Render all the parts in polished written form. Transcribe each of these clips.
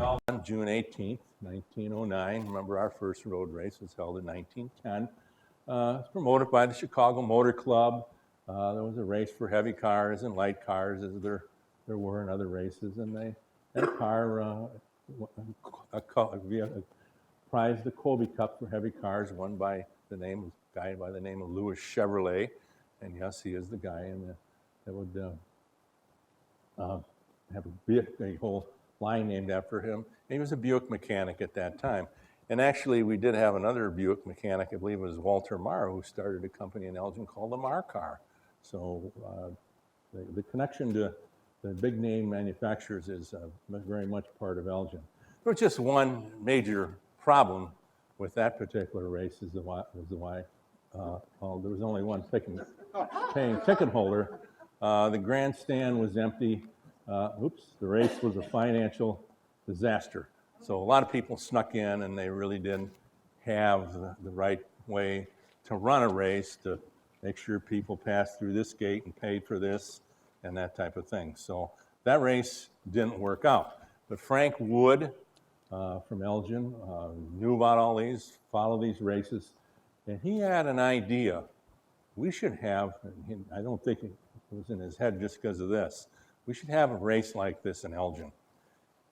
held on June 18th, 1909. Remember, our first road race was held in 1910. It's promoted by the Chicago Motor Club. There was a race for heavy cars and light cars, as there were in other races, and they had a car, prized the Colby Cup for heavy cars, won by a guy by the name of Louis Chevrolet, and yes, he is the guy that would have a whole line named after him. And he was a Buick mechanic at that time. And actually, we did have another Buick mechanic, I believe it was Walter Marr, who started a company in Elgin called the Marr Car. So the connection to the big name manufacturers is very much part of Elgin. There was just one major problem with that particular race there was only one paying ticket holder. The grandstand was empty. The race was a financial disaster. So a lot of people snuck in, and they really didn't have the right way to run a race to make sure people passed through this gate and paid for this and that type of thing. So that race didn't work out. But Frank Wood from Elgin knew about all these, followed these races, and he had an idea. We should have, I don't think it was in his head just because of this, we should have a race like this in Elgin.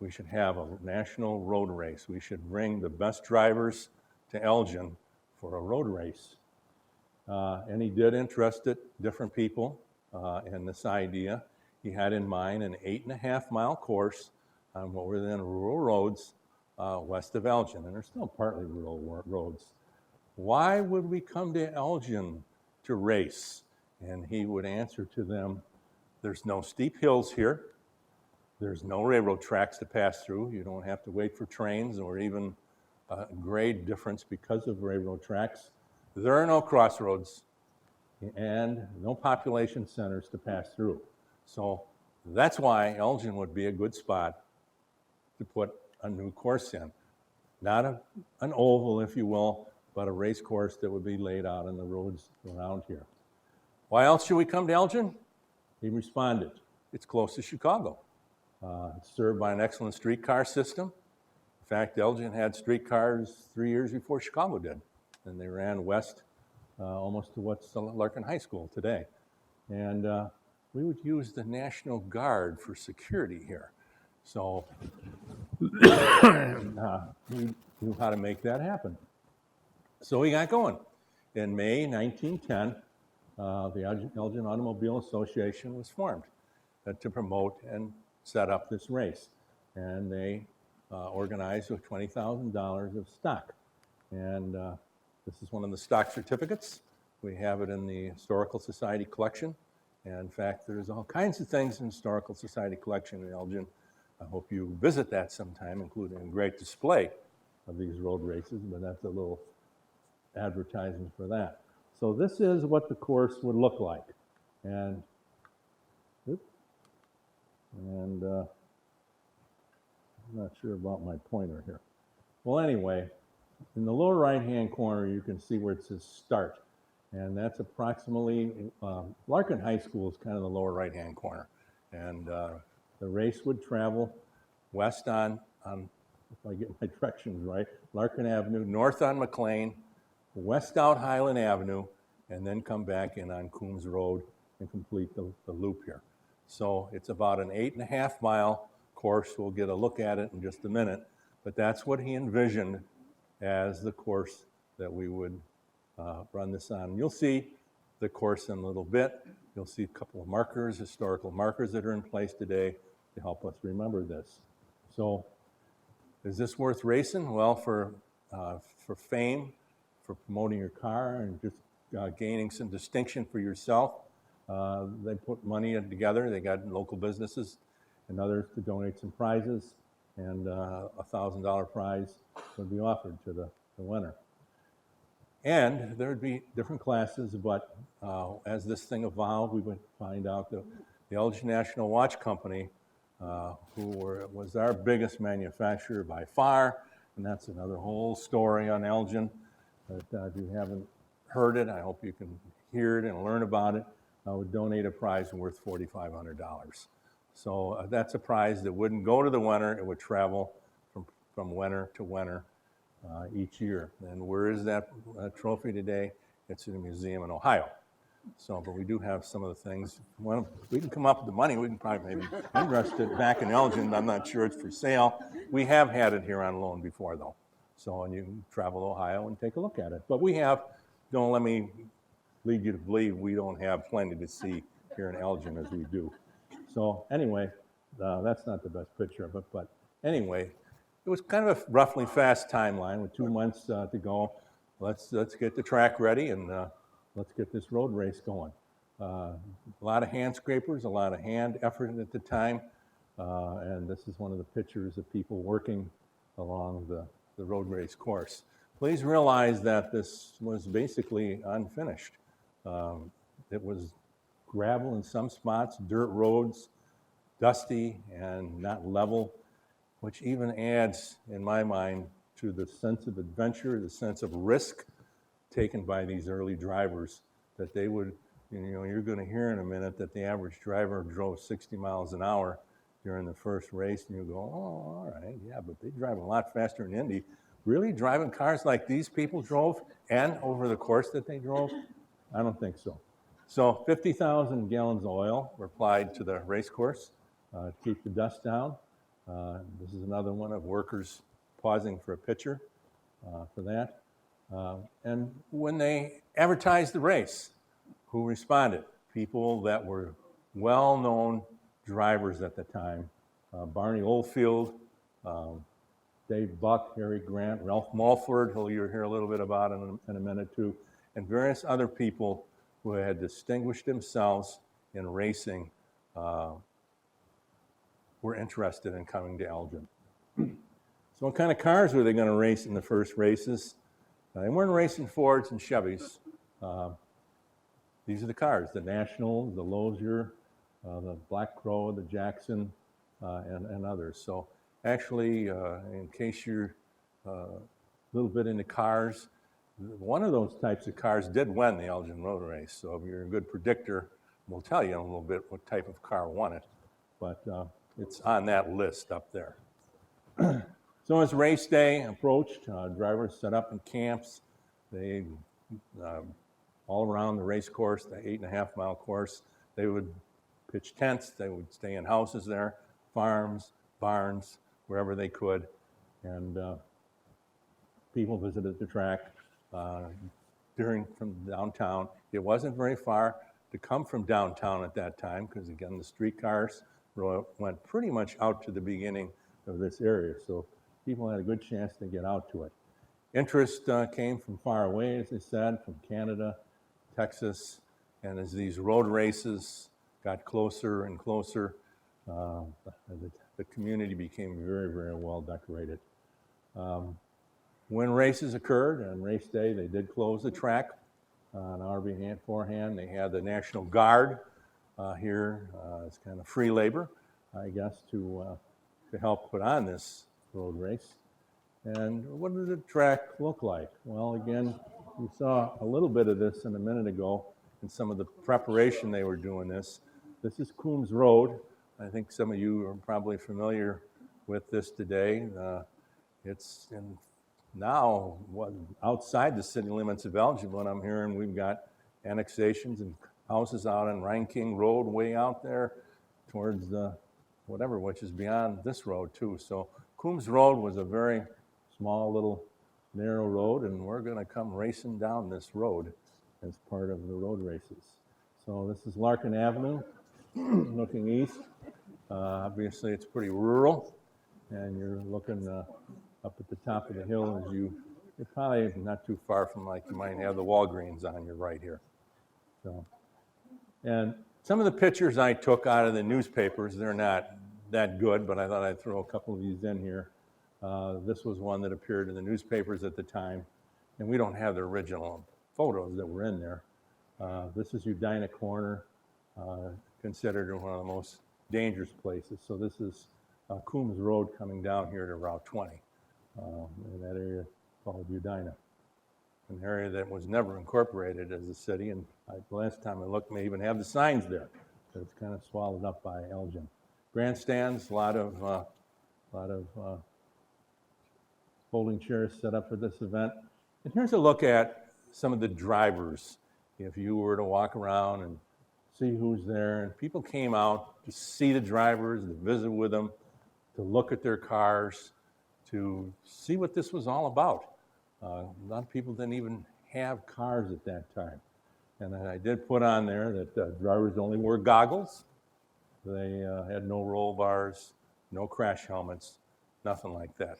We should have a national road race. We should bring the best drivers to Elgin for a road race. And he did interest different people in this idea. He had in mind an 8.5-mile course on what were then rural roads west of Elgin, and they're still partly rural roads. Why would we come to Elgin to race? And he would answer to them, there's no steep hills here. There's no railroad tracks to pass through. You don't have to wait for trains or even grade difference because of railroad tracks. There are no crossroads and no population centers to pass through. So that's why Elgin would be a good spot to put a new course in. Not an oval, if you will, but a race course that would be laid out on the roads around here. Why else should we come to Elgin? He responded, it's close to Chicago. It's served by an excellent streetcar system. In fact, Elgin had streetcars 3 years before Chicago did, and they ran west almost to what's Larkin High School today. And we would use the National Guard for security here. So we knew how to make that happen. So we got going. In May 1910, the Elgin Automobile Association was formed to promote and set up this race. And they organized with $20,000 of stock. And this is one of the stock certificates. We have it in the Historical Society collection. And in fact, there's all kinds of things in the Historical Society collection in Elgin. I hope you visit that sometime, including a great display of these road races, but that's a little advertising for that. So this is what the course would look like. And I'm not sure about my pointer here. Well, anyway, in the lower right-hand corner, you can see where it says start. And that's approximately, Larkin High School is kind of the lower right-hand corner. And the race would travel west on, if I get my directions right, Larkin Avenue, north on McLean, west out Highland Avenue, and then come back in on Coombs Road and complete the loop here. So it's about an 8.5-mile course. We'll get a look at it in just a minute, but that's what he envisioned as the course that we would run this on. You'll see the course in a little bit. You'll see a couple of markers, historical markers that are in place today to help us remember this. So is this worth racing? Well, for fame, for promoting your car and just gaining some distinction for yourself, they put money together. They got local businesses and others to donate some prizes, and a $1,000 prize would be offered to the winner. And there would be different classes, but as this thing evolved, we would find out that the Elgin National Watch Company, was our biggest manufacturer by far, and that's another whole story on Elgin. But if you haven't heard it, I hope you can hear it and learn about it. I would donate a prize worth $4,500. So that's a prize that wouldn't go to the winner. It would travel from winter to winter each year. And where is that trophy today? It's in a museum in Ohio. So, but we do have some of the things. Well, we can come up with the money. We can probably maybe invest it back in Elgin. I'm not sure it's for sale. We have had it here on loan before, though. So, and you can travel to Ohio and take a look at it. But we have, don't let me lead you to believe we don't have plenty to see here in Elgin as we do. So anyway, that's not the best picture of it, but anyway, it was kind of a roughly fast timeline with 2 months to go. Let's get the track ready and let's get this road race going. A lot of hand scrapers, a lot of hand effort at the time, and this is one of the pictures of people working along the road race course. Please realize that this was basically unfinished. It was gravel in some spots, dirt roads, dusty and not level, which even adds, in my mind, to the sense of adventure, the sense of risk taken by these early drivers, that they would, you're going to hear in a minute that the average driver drove 60 miles an hour during the first race, and you go, oh, all right, yeah, but they drive a lot faster in Indy. Really driving cars like these people drove and over the course that they drove? I don't think so. So 50,000 gallons of oil were applied to the race course to keep the dust down. This is another one of workers pausing for a picture for that. And when they advertised the race, who responded? People that were well-known drivers at the time. Barney Oldfield, Dave Buck, Harry Grant, Ralph Mulford, who you'll hear a little bit about in a minute too, and various other people who had distinguished themselves in racing were interested in coming to Elgin. So what kind of cars were they going to race in the first races? They weren't racing Fords and Chevys. These are the cars, the National, the Lozier, the Black Crow, the Jackson, and others. So actually, in case you're a little bit into cars, one of those types of cars did win the Elgin Road Race. So if you're a good predictor, we'll tell you in a little bit what type of car won it. But it's on that list up there. So as race day approached, drivers set up in camps. They, all around the race course, the 8.5 mile course, they would pitch tents. They would stay in houses there, farms, barns, wherever they could. And people visited the track from downtown. It wasn't very far to come from downtown at that time because, again, the streetcars went pretty much out to the beginning of this area. So people had a good chance to get out to it. Interest came from far away, as I said, from Canada, Texas, and as these road races got closer and closer, the community became very, very well decorated. When races occurred on race day, they did close the track on our beforehand. They had the National Guard here. It's kind of free labor, I guess, to help put on this road race. And what did the track look like? Well, again, we saw a little bit of this in a minute ago in some of the preparation they were doing this. This is Coombs Road. I think some of you are probably familiar with this today. It's now outside the city limits of Elgin. What I'm hearing, we've got annexations and houses out on Rhine King Road way out there towards whatever, which is beyond this road too. So Coombs Road was a very small little narrow road, and we're going to come racing down this road as part of the road races. So this is Larkin Avenue, looking east. Obviously, it's pretty rural, and you're looking up at the top of the hill as you're probably not too far from, like, you might have the Walgreens on your right here. So, and some of the pictures I took out of the newspapers, they're not that good, but I thought I'd throw a couple of these in here. This was one that appeared in the newspapers at the time, and we don't have the original photos that were in there. This is Udina Corner, considered one of the most dangerous places. So this is Coombs Road coming down here to Route 20 in that area called Udina, an area that was never incorporated as a city. And the last time I looked, may even have the signs there, but it's kind of swallowed up by Elgin. Grandstands, a lot of folding chairs set up for this event. And here's a look at some of the drivers. If you were to walk around and see who's there, and people came out to see the drivers, to visit with them, to look at their cars, to see what this was all about. A lot of people didn't even have cars at that time. And I did put on there that drivers only wore goggles. They had no roll bars, no crash helmets, nothing like that.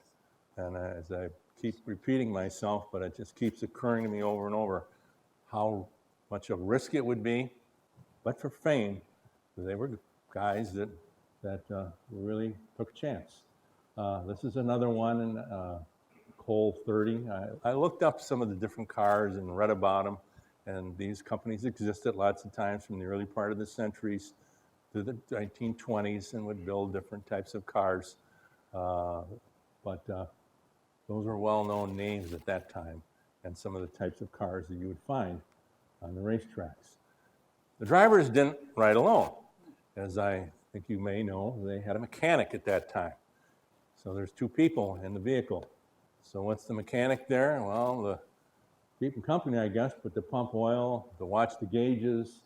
And as I keep repeating myself, but it just keeps occurring to me over and over, how much of a risk it would be, but for fame, they were guys that really took a chance. This is another one in Cole 30. I looked up some of the different cars and read about them, and these companies existed lots of times from the early part of the centuries to the 1920s and would build different types of cars. But those were well-known names at that time, and some of the types of cars that you would find on the racetracks. The drivers didn't ride alone. As I think you may know, they had a mechanic at that time. So there's two people in the vehicle. So what's the mechanic there? Well, the keeping company, I guess, but to pump oil, to watch the gauges,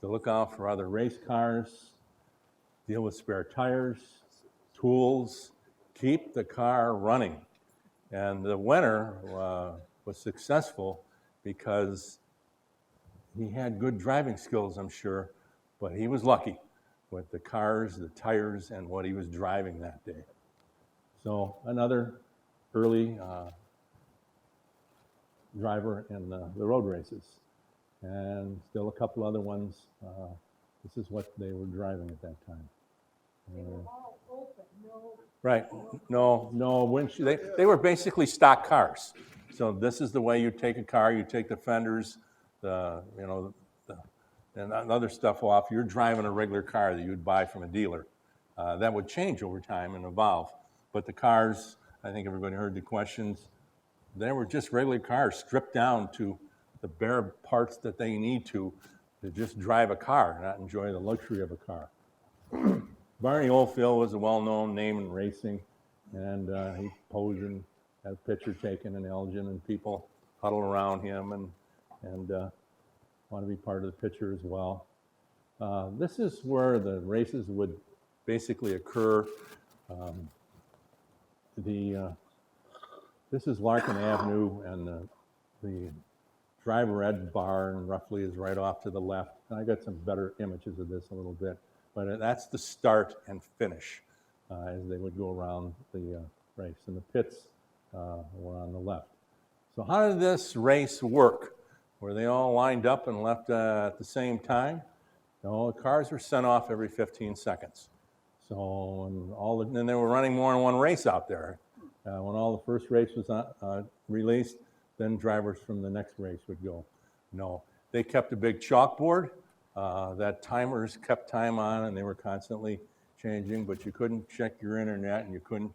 to look out for other race cars, deal with spare tires, tools, keep the car running. And the winner was successful because he had good driving skills, I'm sure, but he was lucky with the cars, the tires, and what he was driving that day. So another early driver in the road races. And still a couple other ones. This is what they were driving at that time. They were all open, no. Right. No windshield. They were basically stock cars. So this is the way you take a car. You take the fenders, and other stuff off. You're driving a regular car that you would buy from a dealer. That would change over time and evolve. But the cars, I think everybody heard the questions, they were just regular cars stripped down to the bare parts that they need to just drive a car, not enjoy the luxury of a car. Barney Oldfield was a well-known name in racing, and he posed and had a picture taken in Elgin, and people huddle around him and want to be part of the picture as well. This is where the races would basically occur. This is Larkin Avenue, and the driver ed barn roughly is right off to the left. And I got some better images of this a little bit, but that's the start and finish as they would go around the race. And the pits were on the left. So how did this race work? Were they all lined up and left at the same time? No, the cars were sent off every 15 seconds. So and they were running more than one race out there. When all the first race was released, then drivers from the next race would go. No, they kept a big chalkboard that timers kept time on, and they were constantly changing, but you couldn't check your internet, and you couldn't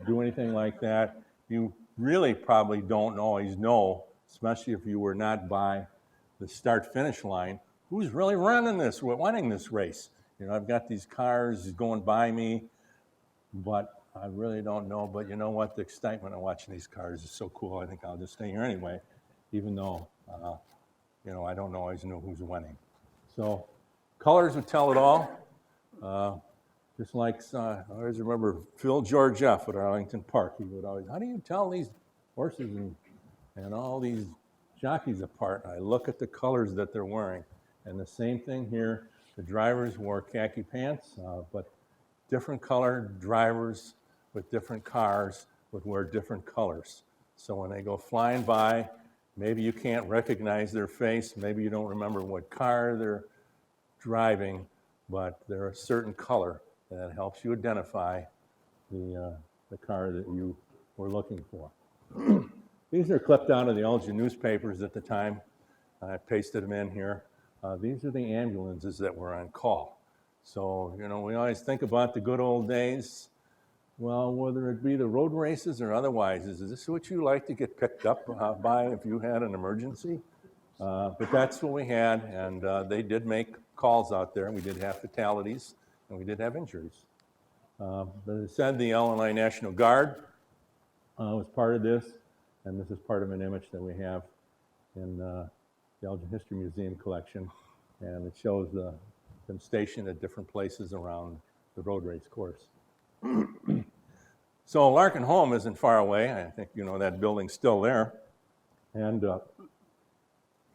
do anything like that. You really probably don't always know, especially if you were not by the start-finish line, who's really winning this race. I've got these cars going by me, but I really don't know. But you know what? The excitement of watching these cars is so cool. I think I'll just stay here anyway, even though, I don't always know who's winning. So colors would tell it all. Just like, I always remember Phil George F. at Arlington Park. He would always, how do you tell these horses and all these jockeys apart? I look at the colors that they're wearing. And the same thing here. The drivers wore khaki pants, but different colored drivers with different cars would wear different colors. So when they go flying by, maybe you can't recognize their face, maybe you don't remember what car they're driving, but they're a certain color that helps you identify the car that you were looking for. These are clipped out of the Elgin newspapers at the time. I pasted them in here. These are the ambulances that were on call. So, we always think about the good old days. Well, whether it be the road races or otherwise, is this what you like to get picked up by if you had an emergency? But that's what we had, and they did make calls out there. We did have fatalities, and we did have injuries. But it said the Illinois National Guard was part of this, and this is part of an image that we have in the Elgin History Museum collection, and it shows them stationed at different places around the road race course. So Larkin Home isn't far away. I think you know that building's still there. And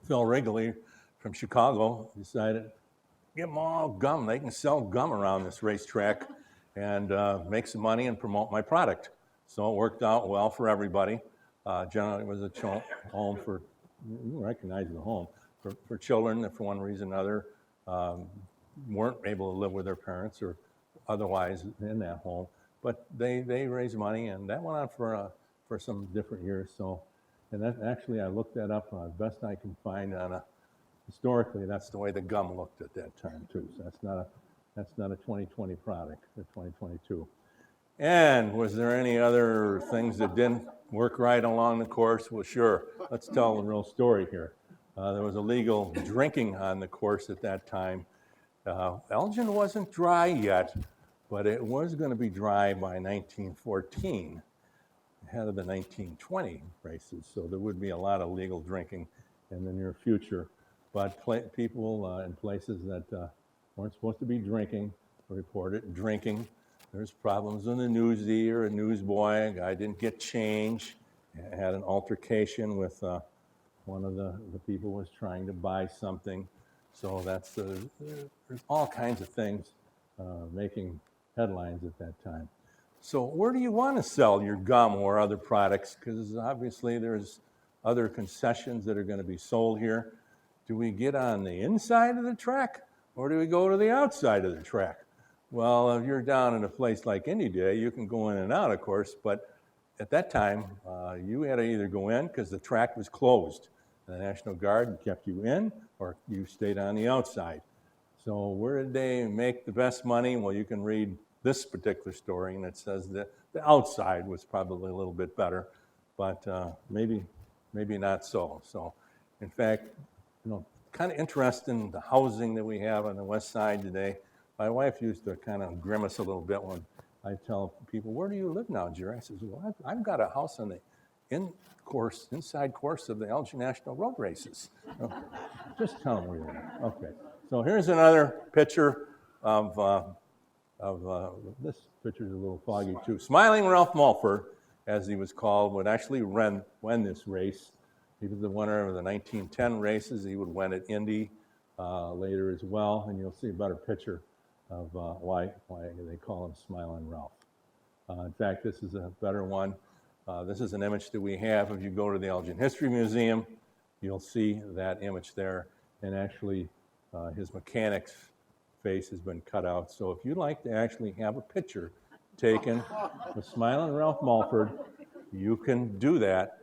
Phil Wrigley from Chicago decided, give them all gum. They can sell gum around this racetrack and make some money and promote my product. So it worked out well for everybody. Generally, it was a home for, you recognize the home, for children that for one reason or another weren't able to live with their parents or otherwise in that home. But they raised money, and that went on for some different years. So, and that actually I looked that up best I can find on historically that's the way the gum looked at that time too. So that's not a 2020 product, or 2022. And was there any other things that didn't work right along the course? Well, sure. Let's tell the real story here. There was illegal drinking on the course at that time. Elgin wasn't dry yet, but it was going to be dry by 1914, ahead of the 1920 races. So there would be a lot of legal drinking in the near future. But people in places that weren't supposed to be drinking reported drinking. There's problems with a newsie or a newsboy. A guy didn't get change. Had an altercation with one of the people was trying to buy something. So there's all kinds of things making headlines at that time. So where do you want to sell your gum or other products? Because obviously there's other concessions that are going to be sold here. Do we get on the inside of the track or do we go to the outside of the track? Well, if you're down in a place like Indy Day, you can go in and out, of course, but at that time, you had to either go in because the track was closed. The National Guard kept you in or you stayed on the outside. So where did they make the best money? Well, you can read this particular story, and it says that the outside was probably a little bit better, but maybe not so. So, in fact, kind of interesting the housing that we have on the west side today. My wife used to kind of grimace a little bit when I tell people, "Where do you live now, Jerry?" I says, "Well, I've got a house on the inside course of the Elgin National Road Races." Just tell them where you're at. Okay. So here's another picture of this picture's a little foggy too. Smiling Ralph Mulford, as he was called, would actually win this race. He was the winner of the 1910 races. He would win at Indy later as well, and you'll see a better picture of why they call him Smiling Ralph. In fact, this is a better one. This is an image that we have. If you go to the Elgin History Museum, you'll see that image there, and actually his mechanic's face has been cut out. So if you'd like to actually have a picture taken with Smiling Ralph Mulford, you can do that.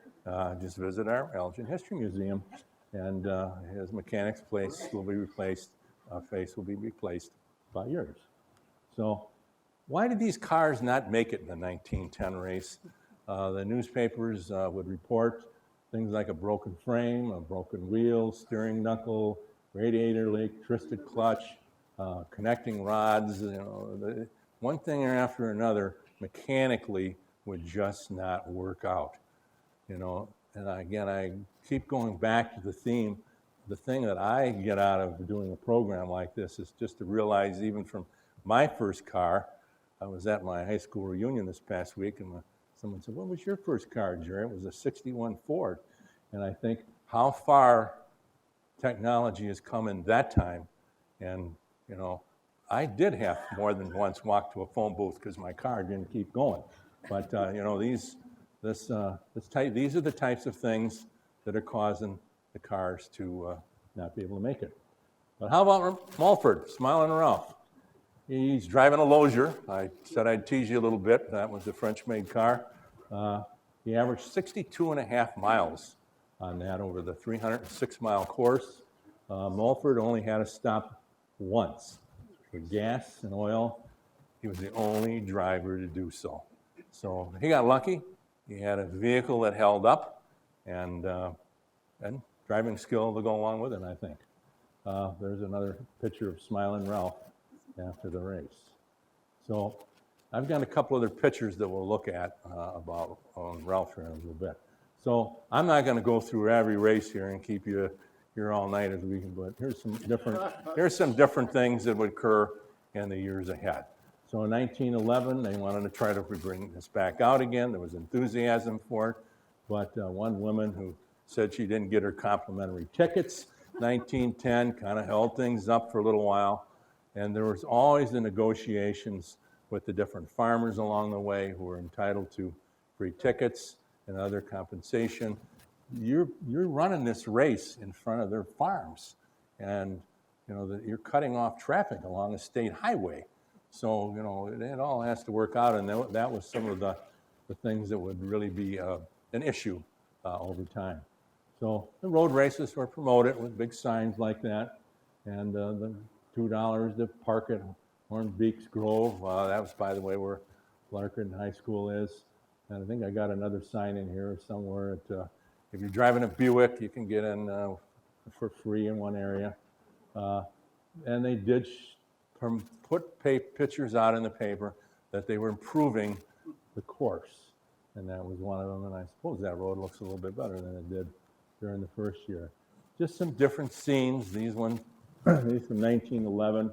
Just visit our Elgin History Museum, and his mechanic's face will be replaced by yours. So why did these cars not make it in the 1910 race? The newspapers would report things like a broken frame, a broken wheel, steering knuckle, radiator leak, twisted clutch, connecting rods. One thing after another mechanically would just not work out. And again, I keep going back to the theme. The thing that I get out of doing a program like this is just to realize, even from my first car, I was at my high school reunion this past week, and someone said, "What was your first car, Jerry?" It was a 61 Ford. And I think how far technology has come in that time. And, I did have more than once walk to a phone booth because my car didn't keep going. But, these are the types of things that are causing the cars to not be able to make it. But how about Mulford, Smiling Ralph? He's driving a Lozier. I said I'd tease you a little bit. That was a French-made car. He averaged 62 and a half miles on that over the 306-mile course. Mulford only had to stop once for gas and oil. He was the only driver to do so. So he got lucky. He had a vehicle that held up, and driving skill to go along with it, I think. There's another picture of Smiling Ralph after the race. So I've got a couple other pictures that we'll look at about Ralph here in a little bit. So I'm not going to go through every race here and keep you here all night as we can, but here's some different things that would occur in the years ahead. So in 1911, they wanted to try to bring this back out again. There was enthusiasm for it, but one woman who said she didn't get her complimentary tickets, 1910, kind of held things up for a little while. And there was always the negotiations with the different farmers along the way who were entitled to free tickets and other compensation. You're running this race in front of their farms, and you're cutting off traffic along a state highway. So it all has to work out, and that was some of the things that would really be an issue over time. So the road races were promoted with big signs like that, and the $2 to park at Hornbeak's Grove. That was, by the way, where Larkin High School is. And I think I got another sign in here somewhere. If you're driving a Buick, you can get in for free in one area. And they did put pictures out in the paper that they were improving the course. And that was one of them. And I suppose that road looks a little bit better than it did during the first year. Just some different scenes. These from 1911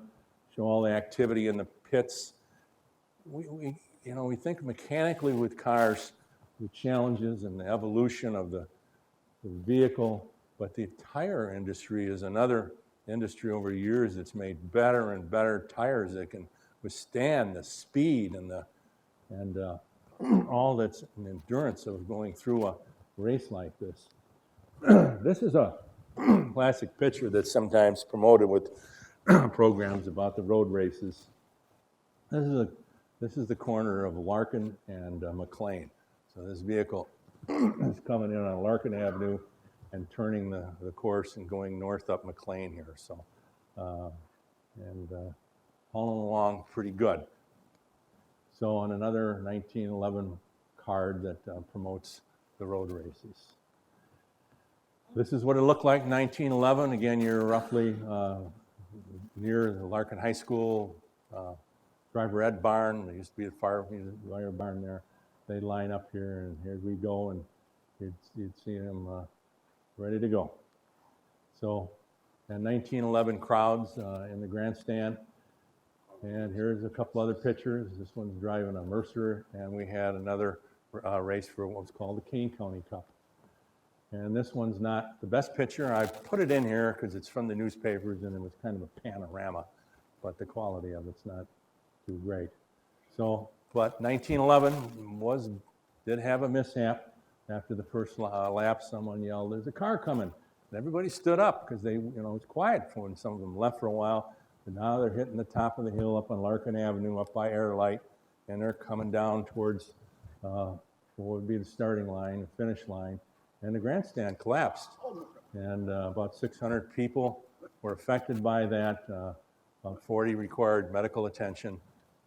show all the activity in the pits. We think mechanically with cars, the challenges and the evolution of the vehicle, but the tire industry is another industry over years that's made better and better tires that can withstand the speed and all that's an endurance of going through a race like this. This is a classic picture that's sometimes promoted with programs about the road races. This is the corner of Larkin and McLean. So this vehicle is coming in on Larkin Avenue and turning the course and going north up McLean here. So, hauling along pretty good. So on another 1911 card that promotes the road races. This is what it looked like in 1911. Again, you're roughly near the Larkin High School driver ed barn. There used to be a fire barn there. They'd line up here, and here we go, and you'd see them ready to go. So, and 1911 crowds in the grandstand. And here's a couple other pictures. This one's driving a Mercer, and we had another race for what was called the Kane County Cup. And this one's not the best picture. I put it in here because it's from the newspapers, and it was kind of a panorama, but the quality of it's not too great. So, but 1911 did have a mishap. After the first lap, someone yelled, "There's a car coming." And everybody stood up because it was quiet when some of them left for a while. But now they're hitting the top of the hill up on Larkin Avenue, up by Airlight, and they're coming down towards what would be the starting line, the finish line. And the grandstand collapsed. And about 600 people were affected by that. About 40 required medical attention,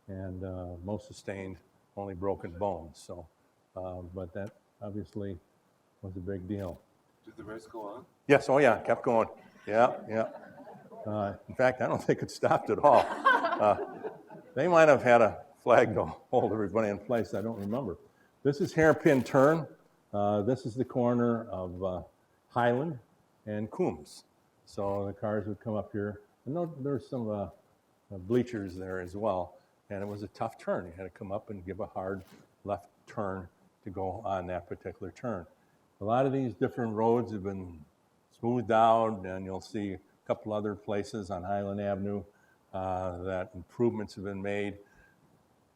and most sustained only broken bones. So, but that obviously was a big deal. Did the race go on? Yes, oh yeah, kept going. Yeah. In fact, I don't think it stopped at all. They might have had a flag to hold everybody in place. I don't remember. This is Hairpin Turn. This is the corner of Highland and Coombs. So the cars would come up here. And there's some bleachers there as well. And it was a tough turn. You had to come up and give a hard left turn to go on that particular turn. A lot of these different roads have been smoothed out, and you'll see a couple other places on Highland Avenue that improvements have been made.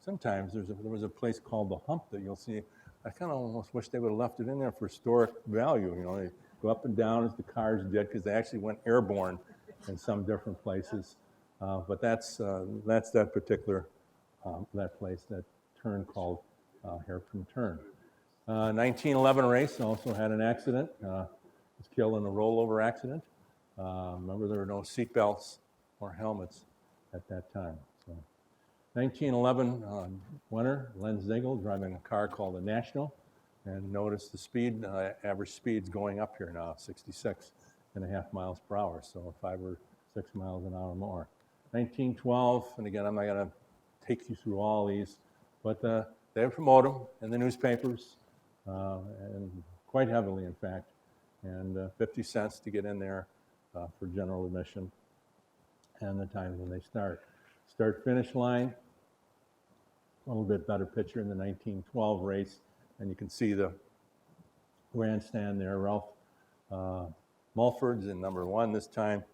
Sometimes there was a place called the Hump that you'll see. I kind of almost wish they would have left it in there for historic value. They go up and down as the cars did, because they actually went airborne in some different places. But that's that particular that place, that turn called Hairpin Turn. 1911 race also had an accident. Was killed in a rollover accident. Remember, there were no seat belts or helmets at that time. So, 1911 winter, Len Ziegel driving a car called the National, and notice the speed, average speed's going up here now, 66.5 miles per hour, so 5 or 6 miles an hour more. 1912, and again, I'm not going to take you through all these. But they would promote them in the newspapers, and quite heavily, in fact. And 50 cents to get in there for general admission, and the times when they start. Start-finish line, a little bit better picture in the 1912 race, and you can see the grandstand there. Ralph Mulford's in number 1 this time,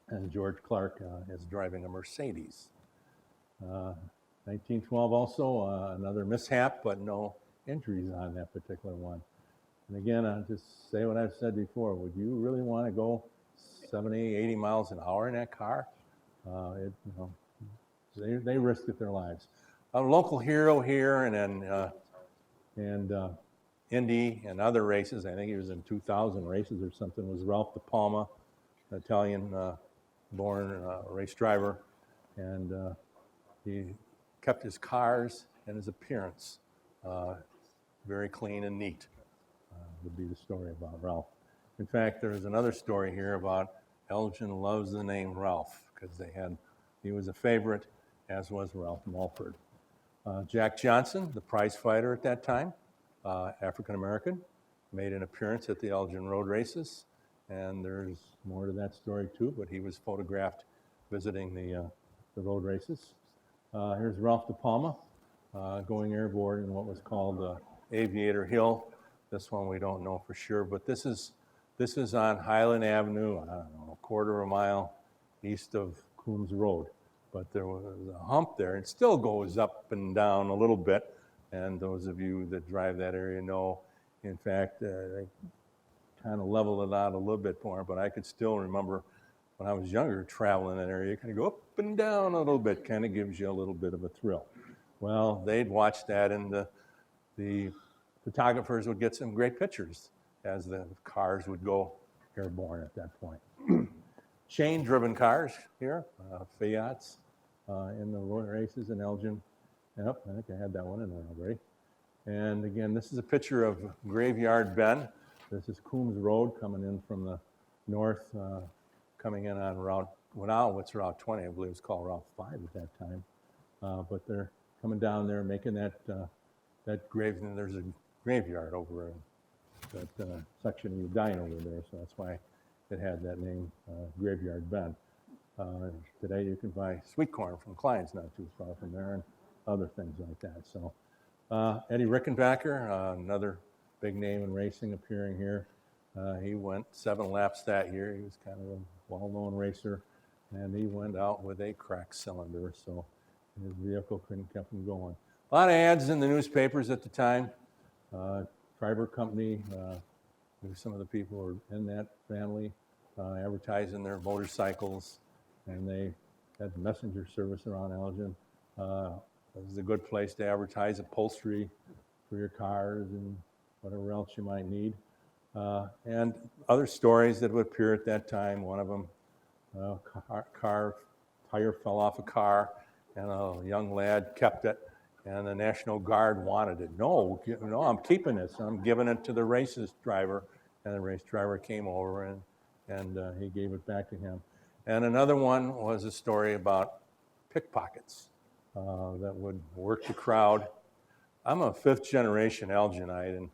and George Clark is driving a Mercedes. 1912 also, another mishap, but no injuries on that particular one. And again, I'll just say what I've said before. Would you really want to go 70, 80 miles an hour in that car? They risked their lives. A local hero here, and then Indy and other races. I think he was in 2,000 races or something. Was Ralph De Palma, an Italian-born race driver, and he kept his cars and his appearance very clean and neat. Would be the story about Ralph. In fact, there's another story here about Elgin loves the name Ralph because he was a favorite, as was Ralph Mulford. Jack Johnson, the prize fighter at that time, African American, made an appearance at the Elgin Road races, and there's more to that story too. But he was photographed visiting the road races. Here's Ralph De Palma going airborne in what was called Aviator Hill. This one we don't know for sure, but this is on Highland Avenue, I don't know, a quarter of a mile east of Coombs Road. But there was a hump there. It still goes up and down a little bit, and those of you that drive that area know, in fact, they kind of leveled it out a little bit more, but I could still remember when I was younger traveling that area, you kind of go up and down a little bit, kind of gives you a little bit of a thrill. Well, they'd watch that, and the photographers would get some great pictures as the cars would go airborne at that point. Chain-driven cars here, Fiats in the road races in Elgin. Yep, I think I had that one in there already. And again, this is a picture of Graveyard Bend. This is Coombs Road coming in from the north, coming in on Route 20, I believe it's called Route 5 at that time. But they're coming down there, making that grave, and there's a graveyard over in that section of Edina over there, so that's why it had that name, Graveyard Bend. Today you can buy sweet corn from Klein's, not too far from there, and other things like that. So Eddie Rickenbacker, another big name in racing, appearing here. He went 7 laps that year. He was kind of a well-known racer, and he went out with a cracked cylinder, so his vehicle couldn't keep him going. A lot of ads in the newspapers at the time. Driver Company, some of the people were in that family, advertising their motorcycles, and they had messenger service around Elgin. This is a good place to advertise upholstery for your cars and whatever else you might need. And other stories that would appear at that time. One of them, car tire fell off a car, and a young lad kept it, and the National Guard wanted it. No, I'm keeping this. I'm giving it to the races driver, and the race driver came over and he gave it back to him. And another one was a story about pickpockets that would work the crowd. I'm a 5th generation Elginite, and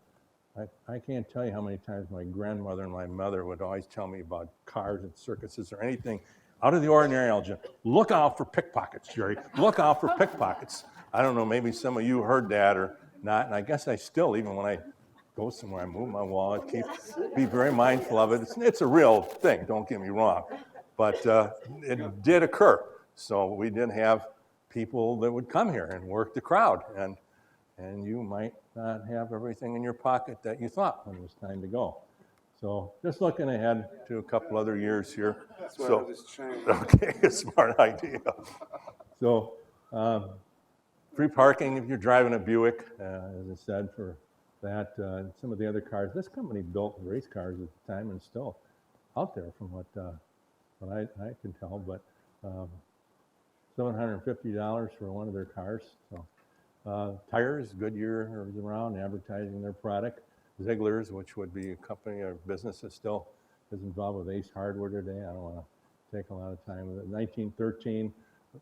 I can't tell you how many times my grandmother and my mother would always tell me about cars and circuses or anything out of the ordinary, Elgin. Look out for pickpockets, Jerry. Look out for pickpockets. I don't know, maybe some of you heard that or not, and I guess I still, even when I go somewhere, I move my wallet, be very mindful of it. It's a real thing, don't get me wrong, but it did occur. So we did have people that would come here and work the crowd, and you might not have everything in your pocket that you thought when it was time to go. So just looking ahead to a couple other years here. That's why So, this changed. okay, smart idea. So free parking if you're driving a Buick, as I said, for that. Some of the other cars, this company built race cars at the time and still out there from what I can tell, but $750 for one of their cars. So tires, Goodyear was around advertising their product. Ziegler's, which would be a company or business that still is involved with Ace Hardware today. I don't want to take a lot of time with it. 1913,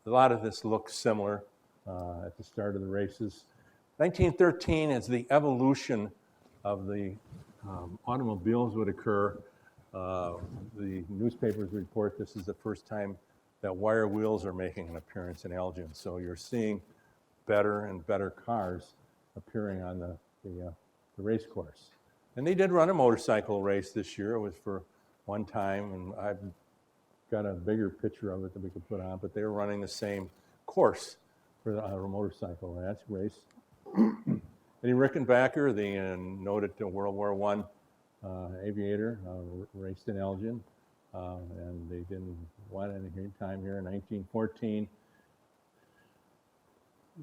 a lot of this looks similar. at the start of the races. 1913, as the evolution of the automobiles would occur, the newspapers report this is the first time that wire wheels are making an appearance in Elgin. So you're seeing better and better cars appearing on the race course. And they did run a motorcycle race this year. It was for one time, and I've got a bigger picture of it that we could put on, but they were running the same course for a motorcycle race. Eddie Rickenbacker, the noted World War I aviator, raced in Elgin, and they didn't want any time here in 1914.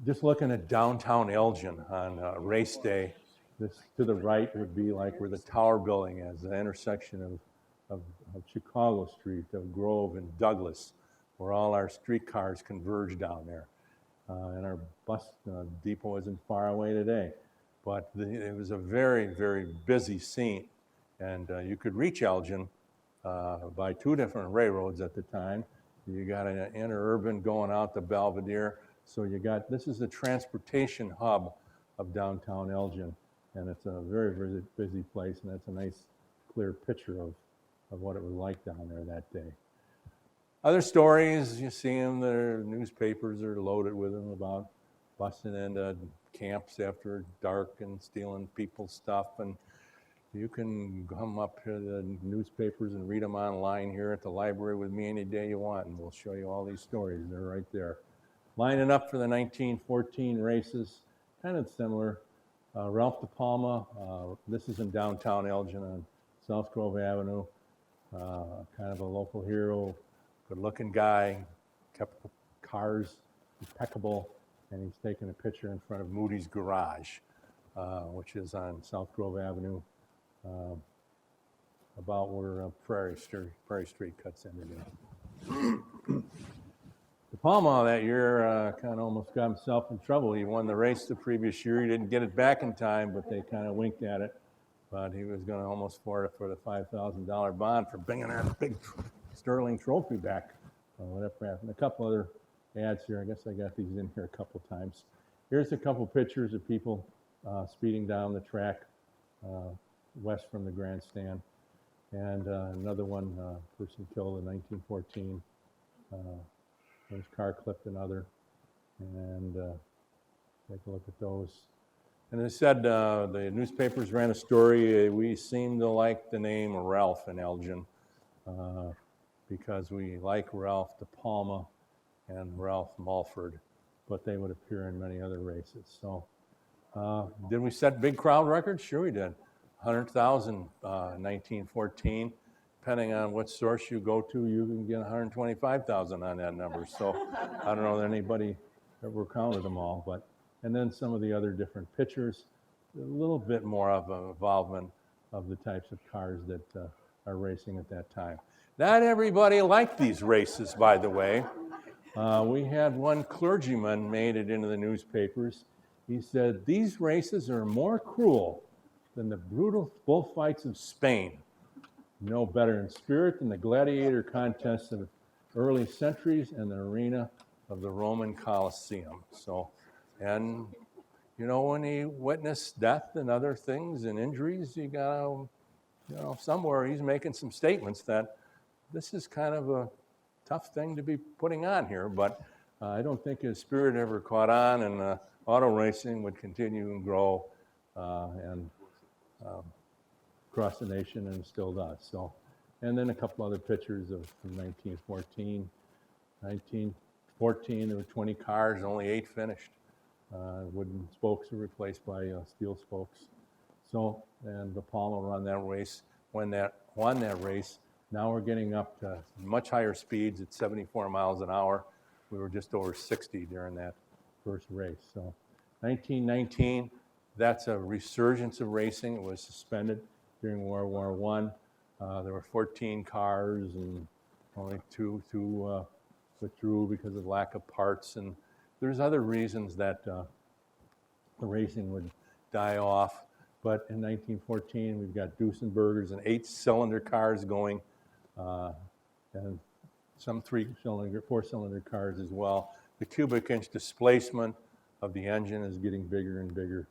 Just looking at downtown Elgin on race day, this to the right would be like where the Tower Building is, the intersection of Chicago Street, of Grove and Douglas, where all our streetcars converge down there. And our bus depot isn't far away today. But it was a very, very busy scene. And you could reach Elgin by two different railroads at the time. You got an interurban going out to Belvedere. So this is the transportation hub of downtown Elgin. And it's a very, very busy place. And that's a nice, clear picture of what it was like down there that day. Other stories, you see them, the newspapers are loaded with them about busting into camps after dark and stealing people's stuff. And you can come up to the newspapers and read them online here at the library with me any day you want, and we'll show you all these stories. They're right there. Lining up for the 1914 races, kind of similar. Ralph De Palma, this is in downtown Elgin on South Grove Avenue, kind of a local hero, good-looking guy, kept the cars impeccable, and he's taking a picture in front of Moody's Garage, which is on South Grove Avenue, about where Prairie Street cuts into there. De Palma that year kind of almost got himself in trouble. He won the race the previous year. He didn't get it back in time, but they kind of winked at it. But he was going to almost for the $5,000 bond for bringing that big Sterling trophy back. Whatever. And a couple other ads here. I guess I got these in here a couple times. Here's a couple pictures of people speeding down the track west from the grandstand. And another one, person killed in 1914. His car clipped another. And take a look at those. And as I said, the newspapers ran a story. We seem to like the name Ralph in Elgin because we like Ralph De Palma and Ralph Mulford, but they would appear in many other races. So did we set big crowd records? Sure we did. 100,000 1914. Depending on what source you go to, you can get 125,000 on that number. So I don't know that anybody ever counted them all, but and then some of the other different pictures, a little bit more of an involvement of the types of cars that are racing at that time. Not everybody liked these races, by the way. We had one clergyman made it into the newspapers. He said, "These races are more cruel than the brutal bullfights of Spain. No better in spirit than the gladiator contests of early centuries and the arena of the Roman Colosseum." So, and you know, when he witnessed death and other things and injuries, you gotta, you know, somewhere he's making some statements that this is kind of a tough thing to be putting on here. But I don't think his spirit ever caught on, and auto racing would continue and grow and across the nation, and still does. So, and then a couple other pictures from 1914. 1914, there were 20 cars, only 8 finished. Wooden spokes were replaced by steel spokes. So, and De Palma won that race. Won that race. Now we're getting up to much higher speeds at 74 miles an hour. We were just over 60 during that first race. So, 1919, that's a resurgence of racing. It was suspended during World War I. There were 14 cars, and only two withdrew because of lack of parts. And there's other reasons that the racing would die off. But in 1914, we've got Duesenbergers and 8-cylinder cars going, and some 3-cylinder, 4-cylinder cars as well. the cubic inch displacement of the engine is getting bigger and bigger.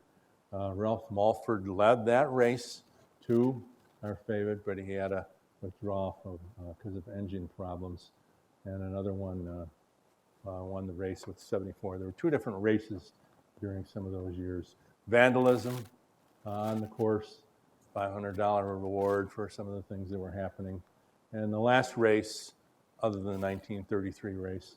Ralph Mulford led that race to our favorite, but he had a withdraw because of engine problems. And another one won the race with 74. There were two different races during some of those years. Vandalism on the course, $500 reward for some of the things that were happening. And the last race, other than the 1933 race,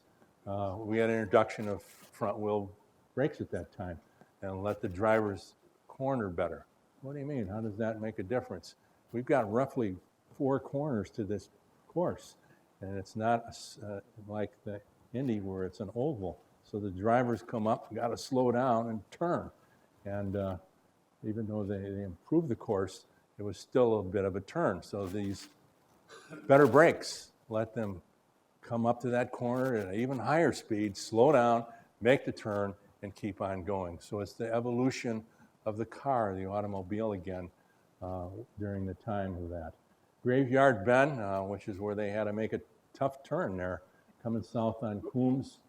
we had an introduction of front wheel brakes at that time and let the drivers corner better. What do you mean? How does that make a difference? We've got roughly 4 corners to this course, and it's not like the Indy where it's an oval. So the drivers come up, got to slow down and turn. And even though they improved the course, it was still a bit of a turn. So these better brakes let them come up to that corner at an even higher speed, slow down, make the turn, and keep on going. So it's the evolution of the car, the automobile again, during the time of that. Graveyard Bend, which is where they had to make a tough turn there, coming south on Coombs.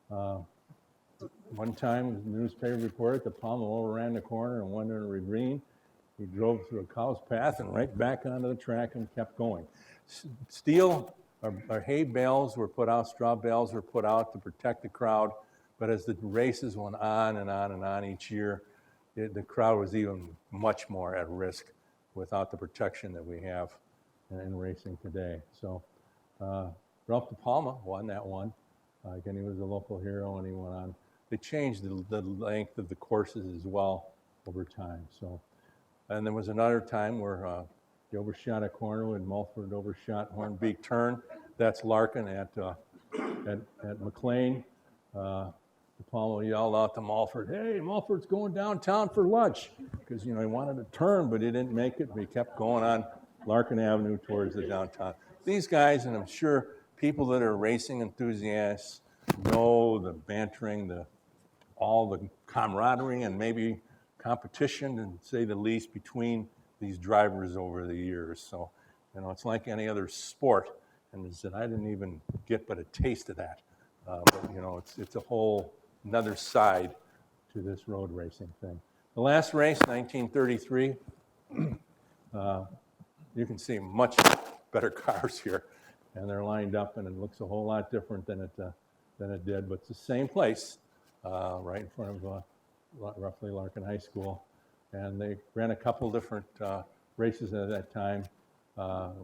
One time, the newspaper reported that Palmer overran the corner and went in a ravine. He drove through a cow's path and right back onto the track and kept going. Steel or hay bales were put out, straw bales were put out to protect the crowd, but as the races went on and on and on each year, the crowd was even much more at risk without the protection that we have in racing today. So Ralph De Palma won that one. Again, he was a local hero, and he went on. They changed the length of the courses as well over time. So, and there was another time where he overshot a corner when Mulford overshot Hornbeak Turn. That's Larkin at McLean. De Palma yelled out to Mulford, "Hey, Mulford's going downtown for lunch," because he wanted to turn, but he didn't make it. But he kept going on Larkin Avenue towards the downtown. These guys, and I'm sure people that are racing enthusiasts know the bantering, all the camaraderie and maybe competition, to say the least, between these drivers over the years. So, it's like any other sport, and I didn't even get but a taste of that. But it's a whole another side to this road racing thing. The last race, 1933, you can see much better cars here, and they're lined up, and it looks a whole lot different than it did, but it's the same place, right in front of roughly Larkin High School, and they ran a couple different races at that time.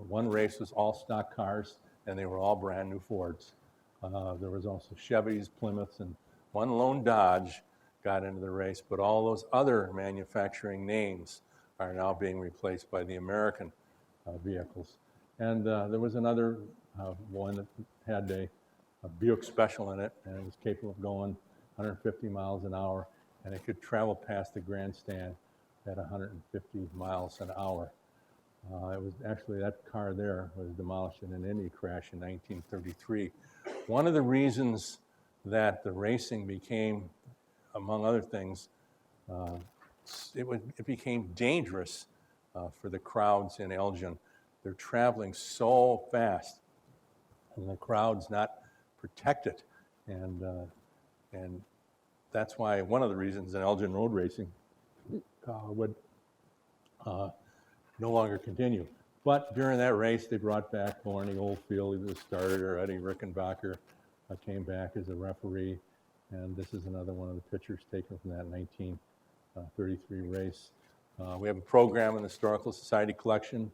One race was all stock cars, and they were all brand new Fords. There was also Chevys, Plymouths, and one lone Dodge got into the race, but all those other manufacturing names are now being replaced by the American vehicles. And there was another one that had a Buick Special in it, and it was capable of going 150 miles an hour, and it could travel past the grandstand at 150 miles an hour. It was actually, that car there was demolished in an Indy crash in 1933. One of the reasons that the racing became, among other things, it became dangerous for the crowds in Elgin. They're traveling so fast, and the crowd's not protected, and that's why one of the reasons in Elgin road racing would no longer continue. But during that race, they brought back Barney Oldfield, he was a starter. Eddie Rickenbacker came back as a referee, and this is another one of the pictures taken from that 1933 race. We have a program in the Historical Society collection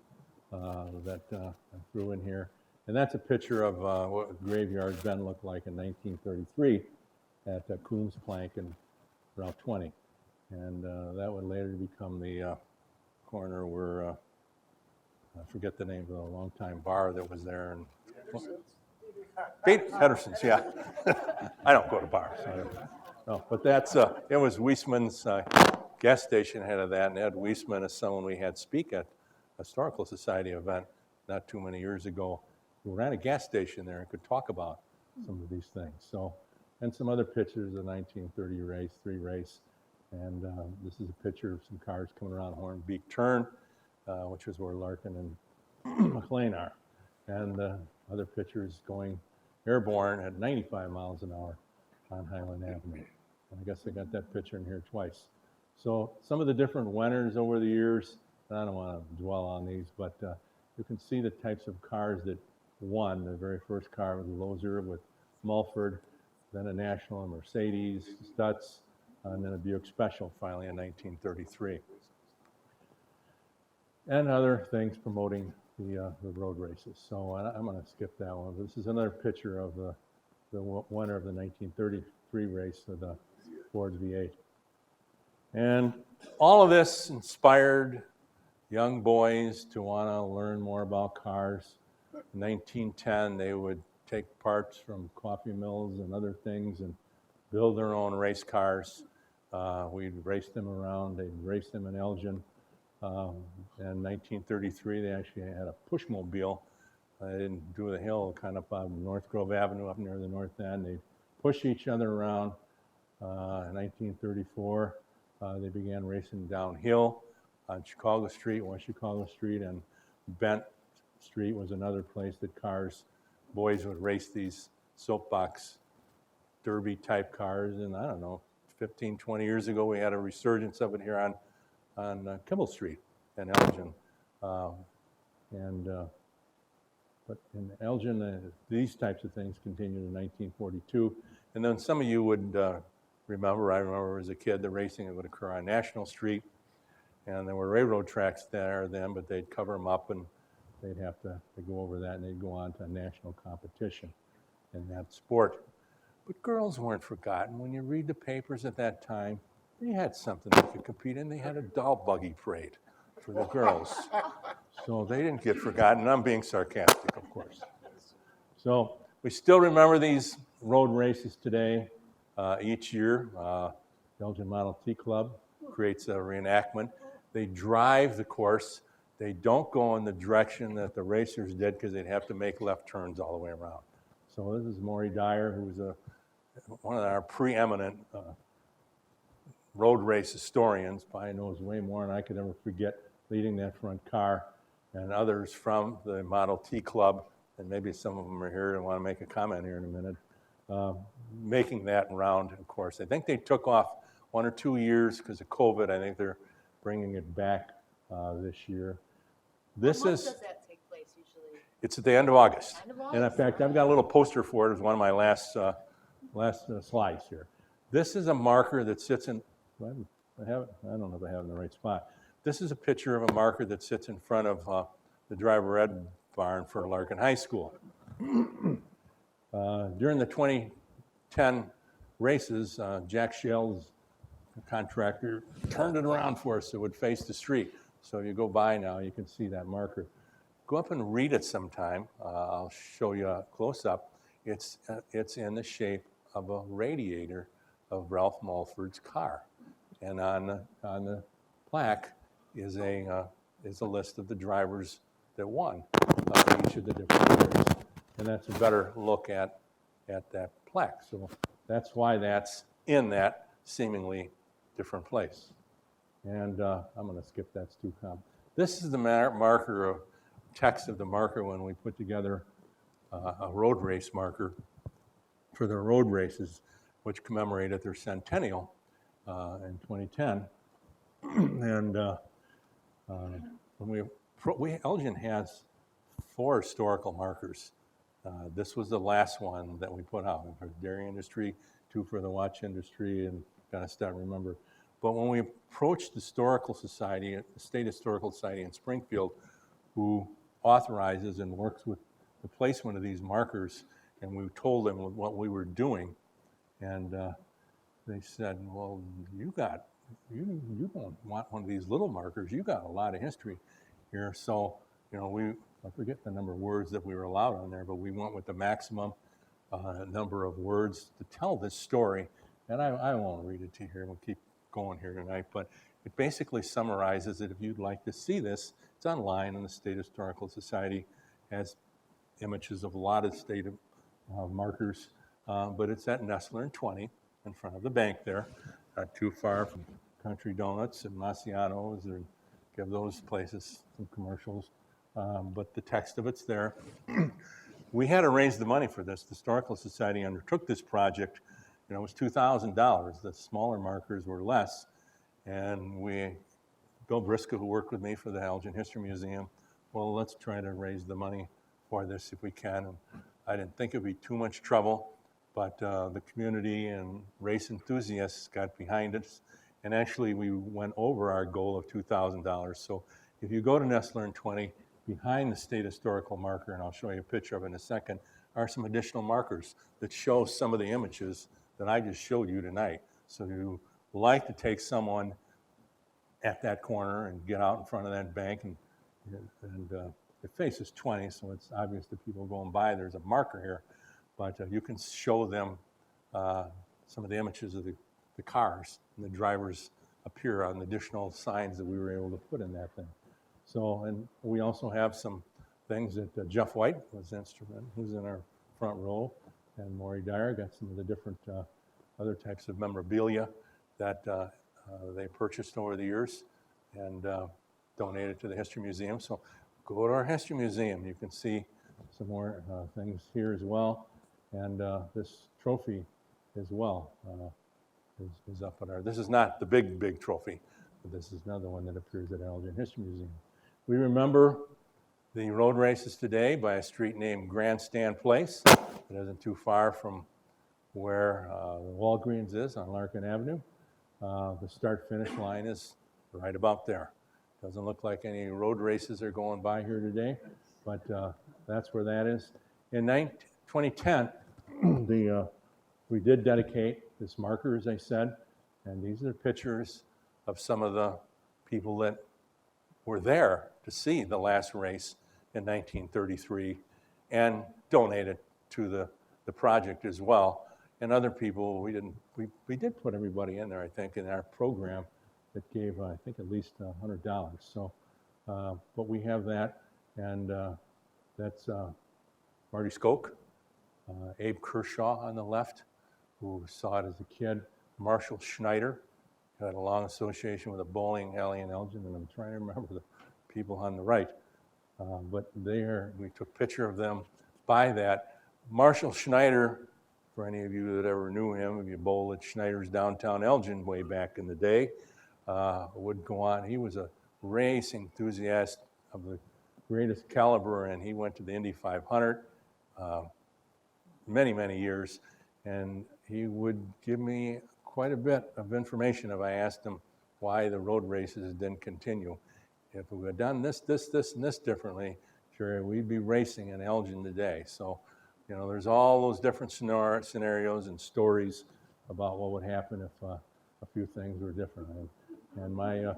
that I threw in here, and that's a picture of what Graveyard Bend looked like in 1933 at Coombs Plank and Route 20, and that would later become the corner where I forget the name of the longtime bar that was there. Pedersen's, yeah. I don't go to bars. No, but that's it was Weisman's gas station ahead of that, and Ed Weisman is someone we had speak at a Historical Society event not too many years ago, who ran a gas station there and could talk about some of these things. So, and some other pictures of the 1933 race, and this is a picture of some cars coming around Hornbeak Turn, which is where Larkin and McLean are, and other pictures going airborne at 95 miles an hour on Highland Avenue. And I guess I got that picture in here twice. So some of the different winners over the years, I don't want to dwell on these, but you can see the types of cars that won. The very first car was a Loser with Mulford, then a National, a Mercedes, Stutz, and then a Buick Special finally in 1933. And other things promoting the road races. So I'm going to skip that one. This is another picture of the winner of the 1933 race of the Ford V8. And all of this inspired young boys to want to learn more about cars. In 1910, they would take parts from coffee mills and other things and build their own race cars. We'd race them around. They'd race them in Elgin. In 1933, they actually had a pushmobile. They didn't do the hill, kind of on North Grove Avenue up near the north end. They push each other around. In 1934, they began racing downhill on Chicago Street, West Chicago Street, and Bent Street was another place that boys would race these soapbox derby type cars. And I don't know, 15, 20 years ago, we had a resurgence of it here on Kimball Street in Elgin. But in Elgin, these types of things continued in 1942. And then some of you would remember, I remember as a kid, the racing that would occur on National Street. And there were railroad tracks there then, but they'd cover them up and they'd have to go over that and they'd go on to national competition in that sport. But girls weren't forgotten. When you read the papers at that time, they had something they could compete in. They had a doll buggy parade for the girls. So they didn't get forgotten. I'm being sarcastic, of course. So we still remember these road races today. Each year, Elgin Model T Club creates a reenactment. They drive the course. They don't go in the direction that the racers did because they'd have to make left turns all the way around. So this is Morrie Dyer, who's one of our preeminent road race historians. Probably knows way more than I could ever forget, leading that front car, and others from the Model T Club, and maybe some of them are here and want to make a comment here in a minute, making that round, of course. I think they took off 1 or 2 years because of COVID. I think they're bringing it back this year. What month does that take place usually? It's at the end of August. End of August. And in fact, I've got a little poster for it. It was one of my last slides here. This is a marker that sits in, I don't know if I have it in the right spot. This is a picture of a marker that sits in front of the driver ed barn for Larkin High School. During the 2010 races, Jack Shell's contractor turned it around for us so it would face the street. So if you go by now, you can see that marker. Go up and read it sometime. I'll show you a close-up. It's in the shape of a radiator of Ralph Mulford's car. And on the plaque is a list of the drivers that won each of the different years. And that's a better look at that plaque. So that's why that's in that seemingly different place. And I'm going to skip that too. This is the marker of text of the marker when we put together a road race marker for the road races, which commemorated their centennial in 2010. And Elgin has 4 historical markers. This was the last one that we put out for the dairy industry, 2 for the watch industry, and kind of stuff, remember. But when we approached the Historical Society, the State Historical Society in Springfield, who authorizes and works with the placement of these markers, and we told them what we were doing, and they said, well, you don't want one of these little markers. You got a lot of history here. So, I forget the number of words that we were allowed on there, but we went with the maximum number of words to tell this story. And I won't read it to you here. We'll keep going here tonight. But it basically summarizes it. If you'd like to see this, it's online, and the State Historical Society has images of a lot of state markers. But it's at Nestler and 20 in front of the bank there, not too far from Country Donuts and Maciano's, or give those places some commercials. But the text of it's there. We had to raise the money for this. The Historical Society undertook this project it was $2,000. The smaller markers were less. And Bill Briscoe, who worked with me for the Elgin History Museum, well, let's try to raise the money for this if we can. And I didn't think it'd be too much trouble, but the community and race enthusiasts got behind us. And actually, we went over our goal of $2,000. So if you go to Nestler and 20, behind the state historical marker, and I'll show you a picture of it in a second, are some additional markers that show some of the images that I just showed you tonight. So you like to take someone at that corner and get out in front of that bank, and it faces 20, so it's obvious to people going by there's a marker here, but you can show them some of the images of the cars, and the drivers appear on the additional signs that we were able to put in that thing. So, and we also have some things that Jeff White was instrumental, who's in our front row, and Morrie Dyer got some of the different other types of memorabilia that they purchased over the years and donated to the History Museum. So go to our History Museum. You can see some more things here as well. And this trophy as well is up at our, this is not the big trophy, but this is another one that appears at Elgin History Museum. We remember the road races today by a street named Grandstand Place. It isn't too far from where the Walgreens is on Larkin Avenue. The start-finish line is right about there. Doesn't look like any road races are going by here today, but that's where that is. In 2010, we did dedicate this marker, as I said, and these are pictures of some of the people that were there to see the last race in 1933 and donated to the project as well. And other people, we did put everybody in there, I think, in our program that gave, I think, at least $100. So, but we have that, and that's Marty Skoke, Abe Kershaw on the left, who saw it as a kid, Marshall Schneider, who had a long association with a bowling alley in Elgin, and I'm trying to remember the people on the right. But we took a picture of them by that. Marshall Schneider, for any of you that ever knew him, if you bowled at Schneider's downtown Elgin way back in the day, would go on. He was a race enthusiast of the greatest caliber, and he went to the Indy 500 many years, and he would give me quite a bit of information if I asked him why the road races didn't continue. If we had done this, and this differently, sure, we'd be racing in Elgin today. So, there's all those different scenarios and stories about what would happen if a few things were different. And my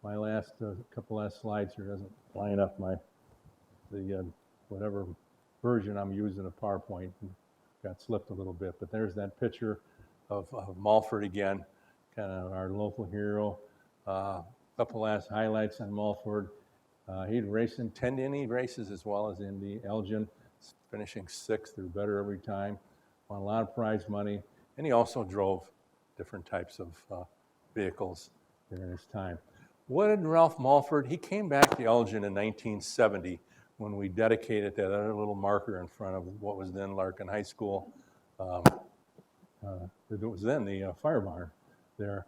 last couple last slides here doesn't line up whatever version I'm using of PowerPoint. Got slipped a little bit, but there's that picture of Mulford again, kind of our local hero. Couple last highlights on Mulford. He'd race in 10 Indy races as well as in the Elgin, finishing 6th or better every time. Won a lot of prize money, and he also drove different types of vehicles during his time. What did Ralph Mulford? He came back to Elgin in 1970 when we dedicated that other little marker in front of what was then Larkin High School. It was then the fire barn there.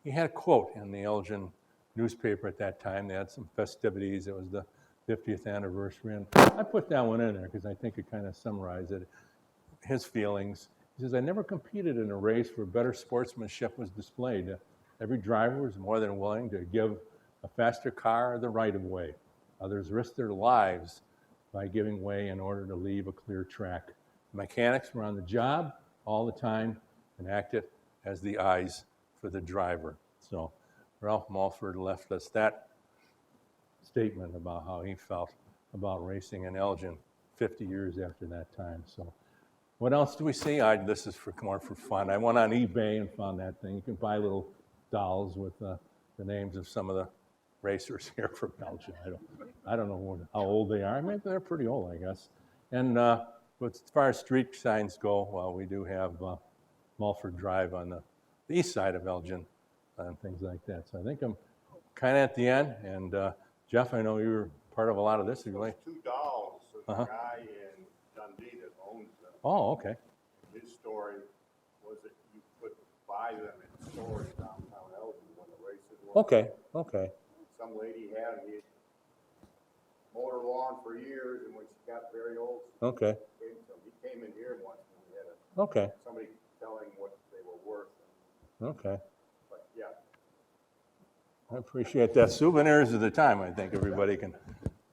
He had a quote in the Elgin newspaper at that time. They had some festivities. It was the 50th anniversary. And I put that one in there because I think it kind of summarized it. His feelings. He says, I never competed in a race where better sportsmanship was displayed. Every driver was more than willing to give a faster car the right of way. Others risked their lives by giving way in order to leave a clear track. The mechanics were on the job all the time and acted as the eyes for the driver. So Ralph Mulford left us that statement about how he felt about racing in Elgin 50 years after that time. So what else do we see? This is more for fun. I went on eBay and found that thing. You can buy little dolls with the names of some of the racers here from Elgin. I don't know how old they are. I mean, they're pretty old, I guess. And but as far as street signs go, well, we do have Mulford Drive on the east side of Elgin and things like that. So I think I'm kind of at the end. And Jeff, I know you were part of a lot of this. There's two dolls. There's a guy in Dundee that owns them. Oh, okay. His story was that buy them in stores downtown Elgin when the races were. Okay, okay, Some lady had, he mowed her lawn for years, and when she got very old, okay, he came in here once, and we had okay, somebody telling what they were worth. okay. But yeah, I appreciate that. Souvenirs of the time, I think everybody can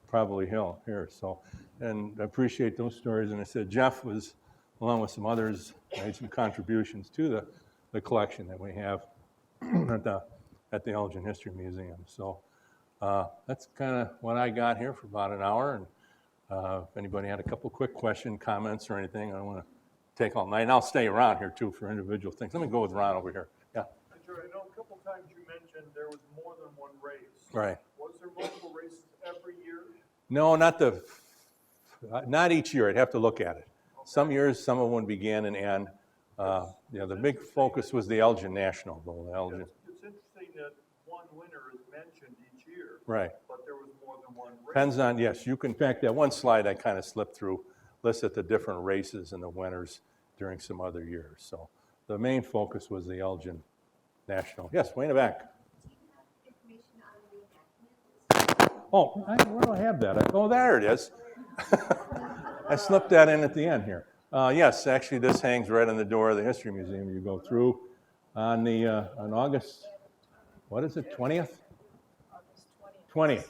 probably hear. So, and I appreciate those stories. And I said Jeff was, along with some others, made some contributions to the collection that we have at the Elgin History Museum. So that's kind of what I got here for about an hour. And if anybody had a couple quick comments or anything, I don't want to take all night. And I'll stay around here too for individual things. Let me go with Ron over here. Yeah. Jerry, I know a couple times you mentioned there was more than one race. Right. Was there multiple races every year? No, not each year. I'd have to look at it. Some years, some of them began and end. The big focus was the Elgin National, though. The Elgin. It's interesting that one winner is mentioned each year. Right. But there was more than one race. Depends on, yes, you can, in fact, that one slide I kind of slipped through, listed the different races and the winners during some other years. So the main focus was the Elgin National. Yes, way in the back. Oh, where do I have that? Oh, there it is. I slipped that in at the end here. Yes, actually, this hangs right on the door of the History Museum. You go through on on August, what is it, 20th? August 20th. 20th.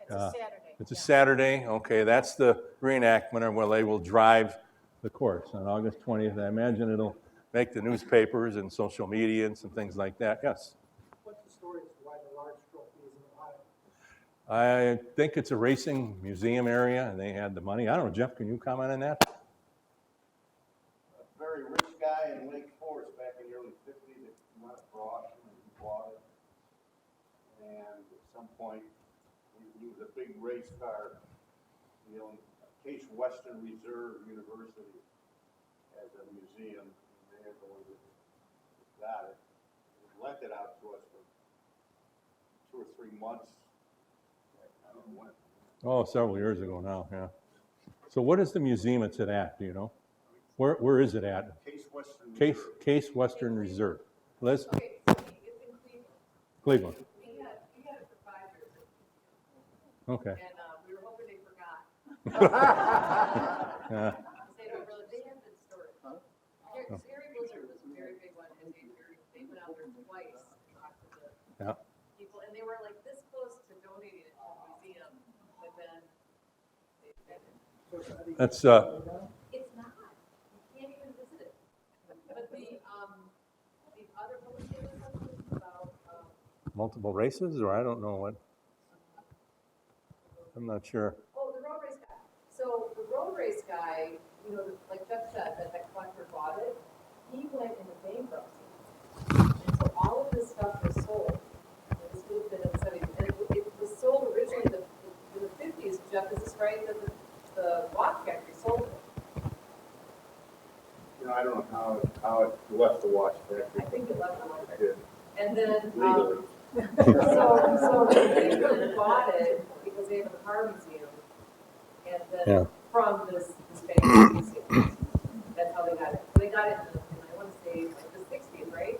It's a Saturday. It's a Saturday. Okay, that's the reenactment where they will drive the course on August 20th. I imagine it'll make the newspapers and social media and some things like that. Yes. What's the story as to why the large trophy is in Ohio? I think it's a racing museum area, and they had the money. I don't know, Jeff, can you comment on that? a very rich guy in Lake Forest back in the early 50s that went abroad and he bought it. And at some point, he was a big race car. He owned Case Western Reserve University as a museum. And they're the ones that got it. He lent it out to us for 2 or 3 months. I don't know when. Oh, several years ago now, yeah. So what is the museum it's at, do you know? Where is it at? Case Western Reserve. Case Western Reserve. Liz? Okay, so it's in Cleveland. Cleveland. We had it for 5 years. Okay. And we were hoping they forgot. Yeah. They don't really, they have been stored. Scary Blizzard was a very big one, and they went out there twice to talk to the Yeah. people, and they were like this close to donating it to the museum, but then they That's it's not. You can't even visit it. But the other publication about multiple races, or I don't know what. I'm not sure. oh, the road race guy. So the road race guy, like Jeff said, that collector bought it. He went into bankruptcy, and so all of this stuff was sold. And this would have been in the 70s, and it was sold originally in the 50s. Jeff, is this right? That the watch factory sold it. I don't know how it left the watch factory. I think it left the watch It factory. did, And then legally. so Cleveland bought it because they have a car museum, and then Yeah. from this famous museum. That's how they got it. They got it in I want to say like the 60s, right?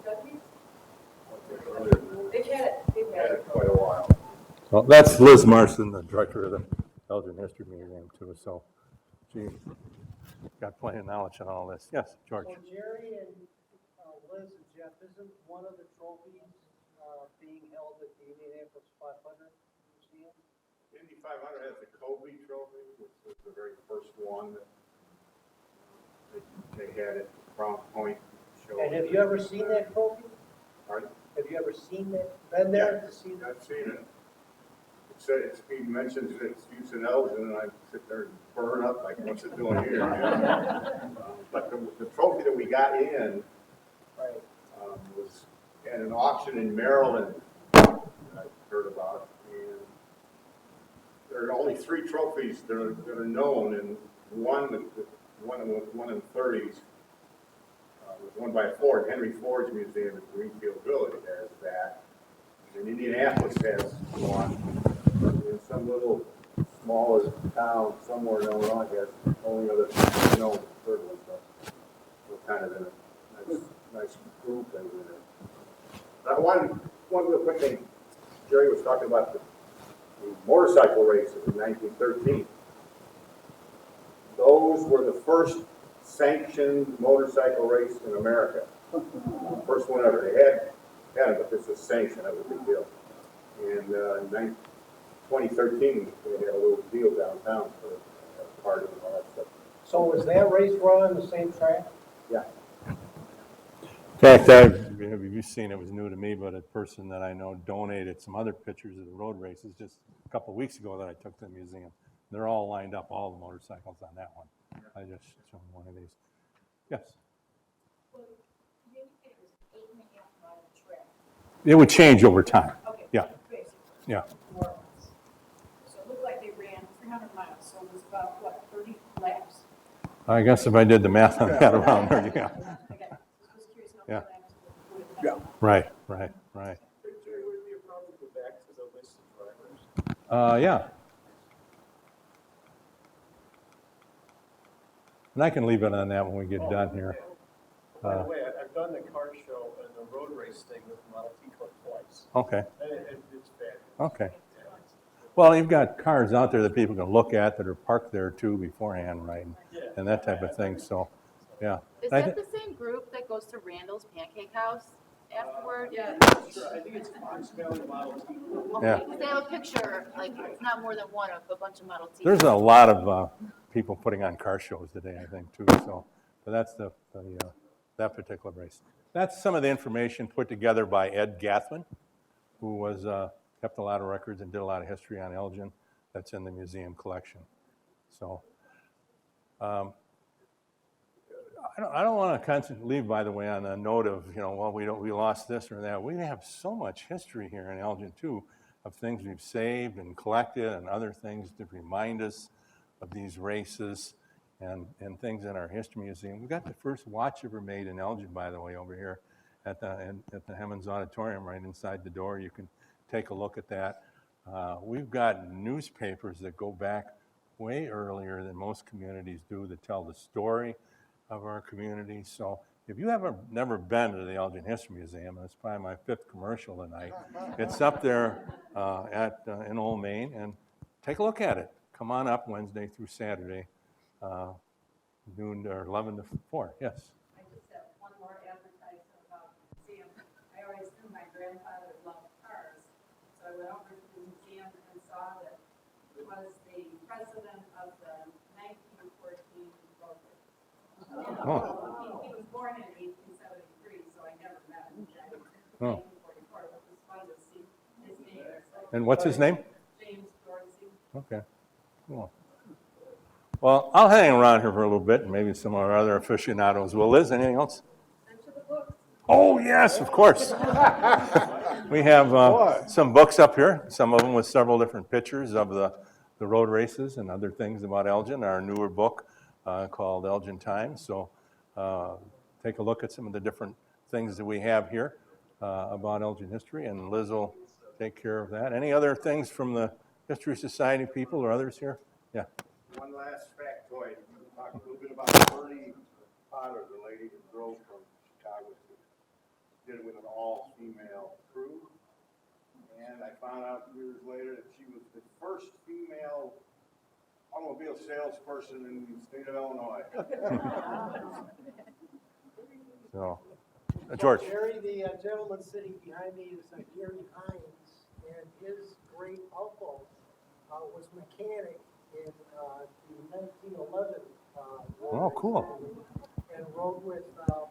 70s? They've had it. Quite a while. Well, that's Liz Marston, the director of the Elgin History Museum, too. So she got plenty of knowledge on all this. Yes, George. So Jerry and Liz and Jeff, isn't one of the trophies being held at the Indianapolis 500 Museum? Indy 500 has the Kobe Trophy, which was the very first one that they had at Crown Point show. And have you ever seen that trophy? Pardon? Have you ever seen that, been there to see that? I've seen it. It said, he mentions its use in Elgin, and I sit there and burn up like, what's it doing here? But the trophy that we got in Right. was at an auction in Maryland I heard about. And there are only 3 trophies that are known, and one in the 30s was won by Ford. Henry Ford's museum at Greenfield Village has that. And Indianapolis has one. In some little smaller town somewhere in Illinois has the only other known third one. So we're kind of in a nice group. And one real quick thing, Jerry was talking about the motorcycle races in 1913. Those were the first sanctioned motorcycle race in America. First one ever. They had it, but this was sanctioned. That was a big deal. And in 2013, they had a little deal downtown for a party and all that stuff. So was that race run on the same track? Yeah. In fact, you've seen it was new to me, but a person that I know donated some other pictures of the road races just a couple of weeks ago that I took to the museum. They're all lined up, all the motorcycles on that one. I just showed one of these. Yes? Well, you indicated it was 8.5 mile track. It would change over time. Okay. Yeah. Basically. Yeah. More or less. So it looked like they ran 300 miles, so it was about, what, 30 laps? I guess if I did the math on that around there, yeah. Okay, just curious how Yeah. many laps would have been. Right. Jerry, would it be a problem to go back to the list of drivers? Yeah. And I can leave it on that when we get done here. By the way, I've done the car show and the road race thing with Model T Club twice. Okay. And it's bad. Okay. Well, you've got cars out there that people can look at that are parked there too beforehand, right? And that type of thing. So, yeah. Is I that thi- the same group that goes to Randall's Pancake House afterward? Yeah. Sure, I think it's Fox Valley Model T. Okay, Yeah. 'cause they have a picture, like, it's not more than one of a bunch of Model T. There's a lot of people putting on car shows today, I think, too. So, but that's that particular race. That's some of the information put together by Ed Gathman, who was kept a lot of records and did a lot of history on Elgin. That's in the museum collection. So, I don't want to leave, by the way, on a note of, well, we lost this or that. We have so much history here in Elgin too, of things we've saved and collected and other things to remind us of these races and things in our history museum. We got the first watch ever made in Elgin, by the way, over here at the Hemmons Auditorium, right inside the door. You can take a look at that. We've got newspapers that go back way earlier than most communities do that tell the story of our community. So if you have never been to the Elgin History Museum, and it's probably my 5th commercial tonight, it's up there in Old Main, and take a look at it. Come on up Wednesday through Saturday, noon or 11 to 4. Yes. I just have one more advertisement about the museum. I always knew my grandfather loved cars, so I went over to the museum and saw that he was the president of the 1914 road race. He was born in 1873, so I never met him in 1944, but it was fun to see his name. And what's his name? James Dorsey. Okay. Cool. Well, I'll hang around here for a little bit, and maybe some of our other aficionados will. Liz, anything else? And to the books. Oh, yes, of course. We have some books up here, some of them with several different pictures of the road races and other things about Elgin. Our newer book called Elgin Times. So take a look at some of the different things that we have here about Elgin history, and Liz will take care of that. Any other things from the History Society people or others here? Yeah. One last factoid. We talked a little bit about Bernie Potter, the lady who drove from Chicago did it with an all-female crew. And I found out years later that she was the first female automobile salesperson in the state of Illinois. So, George. Jerry, the gentleman sitting behind me is Jerry Hines, and his great uncle was mechanic in the 1911 Oh, cool. and rode with Ralph?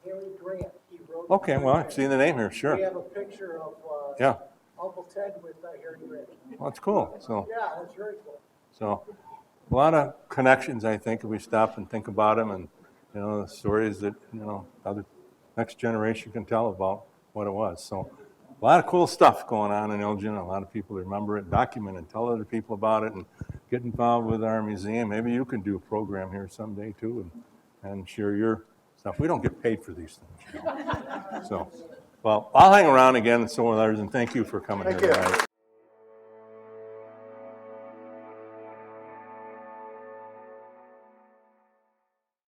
Harry Grant. He rode Okay, with well, Harry I've seen the name here, We sure. have a picture of Yeah, Uncle Ted with Harry Grant. well, that's cool. So, Yeah, that's very cool. a lot of connections, I think, if we stop and think about them, and the stories that other next generation can tell about what it was. So, a lot of cool stuff going on in Elgin. A lot of people remember it, document it, tell other people about it, and get involved with our museum. Maybe you can do a program here someday too, and share your stuff. We don't get paid for these things. So, well, I'll hang around again and so will others, and thank you for coming here tonight.